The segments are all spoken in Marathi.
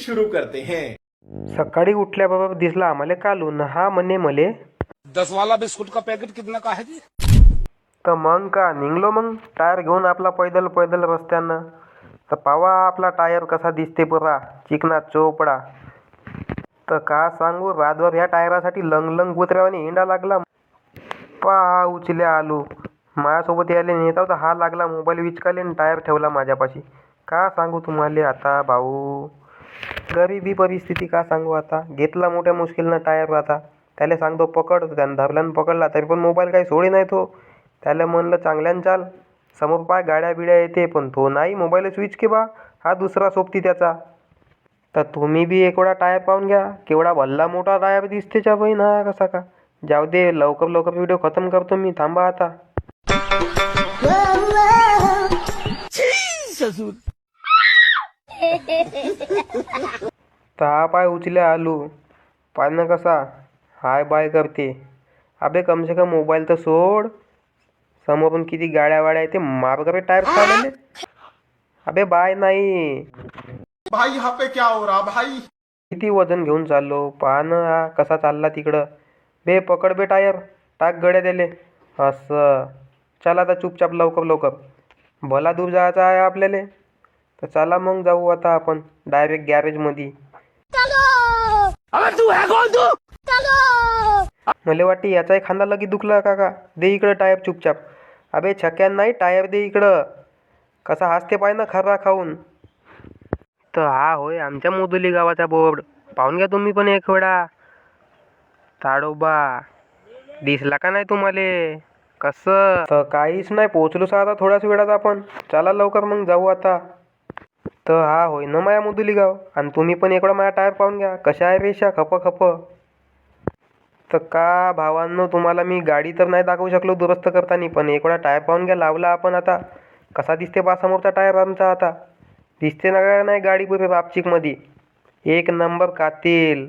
शुरू करते हैं। सकाळी उठल्याबरोबर दिसला आम्हाला कालून हा म्हणे मले 10 वाला बिस्कुट का पैकेट कितना का है जी? तर मग का निघलो मग टायर घेऊन आपला पैदल पैदल रस्त्यानं. तर पावा आपला टायर कसा दिसते बरा चिकना चोपडा. तर का सांगू रातभर ह्या टायरासाठी लंग लंग कुत्र्यावानी हिंडा लागला. पहा उचल्या आलो माझ्यासोबत यायला नेता होता हा लागला मोबाईल विचकाले आणि टायर ठेवला माझ्यापाशी. का सांगू तुम्हाला आता भाऊ गरिबी परिस्थिती का सांगू आता. घेतला मोठ्या मुश्किलनं टायर आता त्याला सांगतो पकड त्यानं धरल्यानं पकडला तरी पण मोबाईल काही सोडी नाही तो. त्याला म्हणलं चांगल्यानं चाल समोर पाय गाड्या बिड्या येते पण तो नाही मोबाईल स्विच के बा हा दुसरा सोबती त्याचा. तर तुम्ही बी एक वेळा टायर पाहून घ्या केवढा भल्ला मोठा टायर दिसतेच्या बहीण हा कसा का. जाऊ दे लवकर लवकर व्हिडिओ खतम करतो मी थांबा आता. तर पाय उचल्या आलू पाहिलं कसा हाय बाय करते. अबे कमसे कम मोबाईल तर सोड समोरून किती गाड्या वाड्या येते मार्ग रे टायर चालले. अबे बाय नाही भाई यहाँ पे क्या हो रहा भाई. किती वजन घेऊन चाललो पाहणं हा कसा चालला तिकडं. बे पकड बे टायर टाक गड्या दिले असं. चला आता चुपचाप लवकर लवकर भला दूर जायचं आहे आपल्याला. तर चला मग जाऊ आता आपण डायरेक्ट गॅरेजमध्ये. मला वाटते याचाही खांदा लगी दुखला काका. दे इकडं टायर चुपचाप. अबे छक्यान नाही टायर दे इकडं. कसा हसते पाय ना खरा खाऊन. तर हा होय आमच्या मोदुली गावाचा बोर्ड पाहून घ्या तुम्ही पण एक वेळा. ताडोबा दिसला का नाही तुम्हाला कसं. तर काहीच नाही पोचलोच आता थोड्याच वेळात आपण. चला लवकर मग जाऊ आता. तर हा होय ना माया मोदुली गाव आणि तुम्ही पण एक वेळा माझ्या टायर पाहून घ्या कशा आहे रेषा खप खप. तर का भावांनो तुम्हाला मी गाडी तर नाही दाखवू शकलो दुरुस्त करताना पण एक वेळा टायर पाहून घ्या लावला आपण आता. कसा दिसते बा समोरचा टायर आमचा आता. दिसते ना का नाही गाडी पुरे बापचिकमध्ये एक नंबर कातील.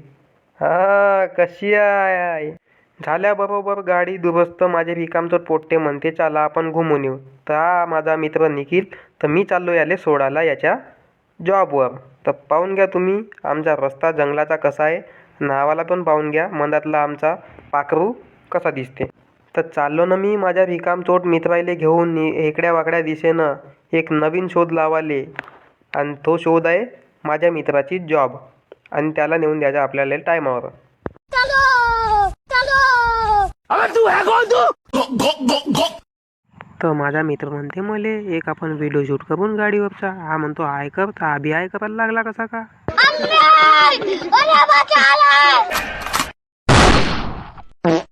हा कशी आहे झाल्याबरोबर गाडी दुरुस्त माझे रिकामचोट पोट्टे म्हणते चला आपण घुमून येऊ. तर हा माझा मित्र निखिल तर मी चाललो याले सोडायला याच्या जॉबवर. तर पाहून घ्या तुम्ही आमचा रस्ता जंगलाचा कसा आहे. नावाला पण पाहून घ्या मंदातला आमचा पाखरू कसा दिसते. तर चाललो ना मी माझ्या रिकामचोट मित्राला घेऊन हेकड्या वाकड्या दिशेनं एक नवीन शोध लावाले. आणि तो शोध आहे माझ्या मित्राची जॉब आणि त्याला नेऊन द्यायचा आपल्याला टायमावर. तर माझा मित्र म्हणते मले एक आपण व्हिडिओ शूट करून गाडीवरचा. हा म्हणतो आय कर तर आभी आय करायला लागला कसा का.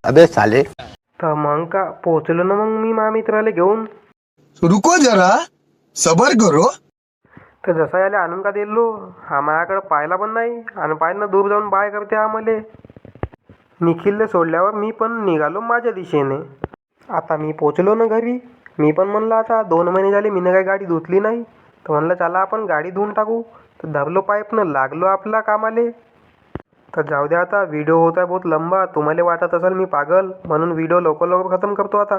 अबे साले. तर मग का पोहोचलो ना मग मी माझ्या मित्राला घेऊन. रुको जरा सबर करो. तर जसा याला आणून का दिलो हा माझ्याकडे पाहिला पण नाही आणि पाहिलं दूर जाऊन बाय करते हा मले. निखिलला सोडल्यावर मी पण निघालो माझ्या दिशेने. आता मी पोचलो ना घरी. मी पण म्हणलं आता 2 महिने झाले मी काही गाडी धुतली नाही. तर म्हणलं चला आपण गाडी धुवून टाकू. तर धरलो पाईपनं लागलो आपला कामाले. तर जाऊ द्या आता व्हिडिओ होता आहे बहुत लंबा. तुम्हाला वाटत असेल मी पागल म्हणून व्हिडिओ लवकर लवकर खतम करतो आता.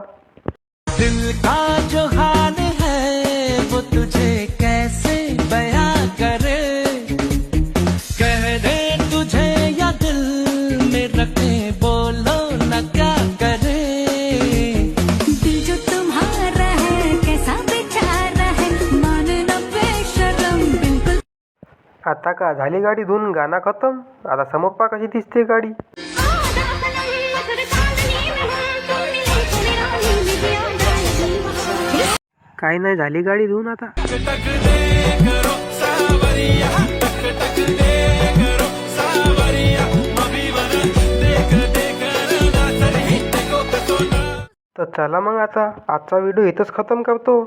दिल का जो हाल है वो तुझे कैसे बयां करे. कह दे तुझे या दिल में रखे बोलो न क्या करे. दिल जो तुम्हारा है कैसा बेचारा है मानना बेशरम बिल्कुल. आता का झाली गाडी धुवून गाणं खतम. आता समोर पा कशी दिसते गाडी. काही नाही झाली गाडी धुवून आता. तर चला मग आता आजचा व्हिडिओ इथंच खतम करतो.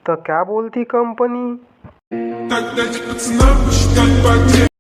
तर क्या बोलती कंपनी.